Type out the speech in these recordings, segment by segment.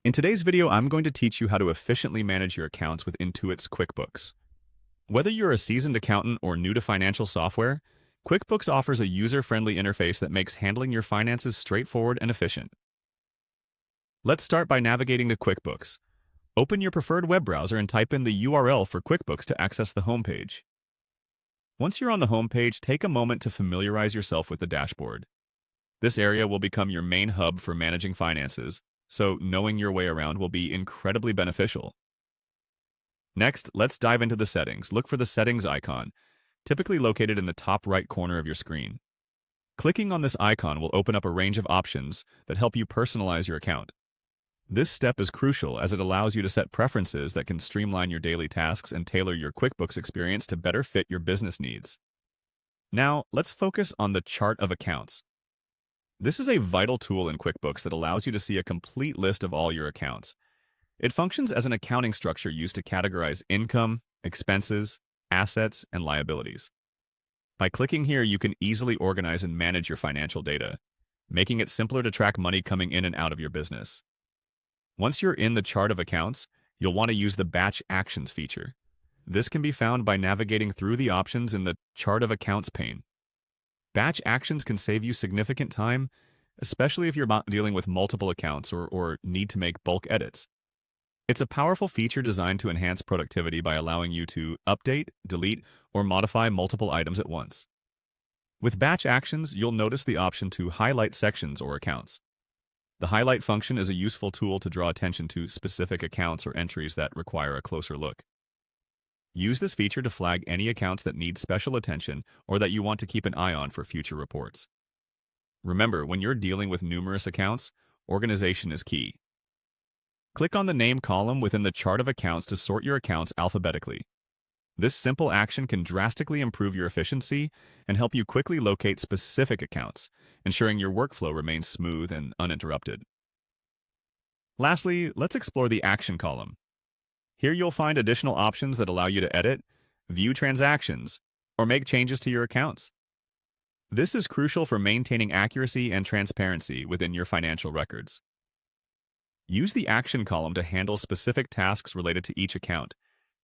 In today's video, I'm going to teach you how to efficiently manage your accounts with Intuit's QuickBooks. Whether you're a seasoned accountant or new to financial software, QuickBooks offers a user-friendly interface that makes handling your finances straightforward and efficient. Let's start by navigating to QuickBooks. Open your preferred web browser and type in the URL for QuickBooks to access the homepage. Once you're on the homepage, take a moment to familiarize yourself with the dashboard. This area will become your main hub for managing finances, so knowing your way around will be incredibly beneficial. Next, let's dive into the settings. Look for the settings icon, typically located in the top right corner of your screen. Clicking on this icon will open up a range of options that help you personalize your account. This step is crucial as it allows you to set preferences that can streamline your daily tasks and tailor your QuickBooks experience to better fit your business needs. Now, let's focus on the chart of accounts. This is a vital tool in QuickBooks that allows you to see a complete list of all your accounts. It functions as an accounting structure used to categorize income, expenses, assets, and liabilities. By clicking here, you can easily organize and manage your financial data, making it simpler to track money coming in and out of your business. Once you're in the chart of accounts, you'll want to use the Batch Actions feature. This can be found by navigating through the options in the Chart of Accounts pane. Batch actions can save you significant time, especially if you're dealing with multiple accounts or need to make bulk edits. It's a powerful feature designed to enhance productivity by allowing you to update, delete, or modify multiple items at once. With batch actions, you'll notice the option to highlight sections or accounts. The highlight function is a useful tool to draw attention to specific accounts or entries that require a closer look. Use this feature to flag any accounts that need special attention or that you want to keep an eye on for future reports. Remember, when you're dealing with numerous accounts, organization is key. Click on the name column within the chart of accounts to sort your accounts alphabetically. This simple action can drastically improve your efficiency and help you quickly locate specific accounts, ensuring your workflow remains smooth and uninterrupted. Lastly, let's explore the action column. Here you'll find additional options that allow you to edit, view transactions, or make changes to your accounts. This is crucial for maintaining accuracy and transparency within your financial records. Use the action column to handle specific tasks related to each account,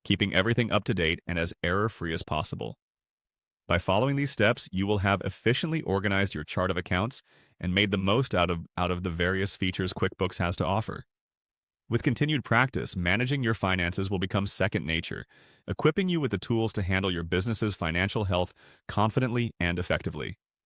keeping everything up to date and as error-free as possible. By following these steps, you will have efficiently organized your chart of accounts and made the most out of the various features QuickBooks has to offer. With continued practice, managing your finances will become second nature, equipping you with the tools to handle your business's financial health confidently and effectively.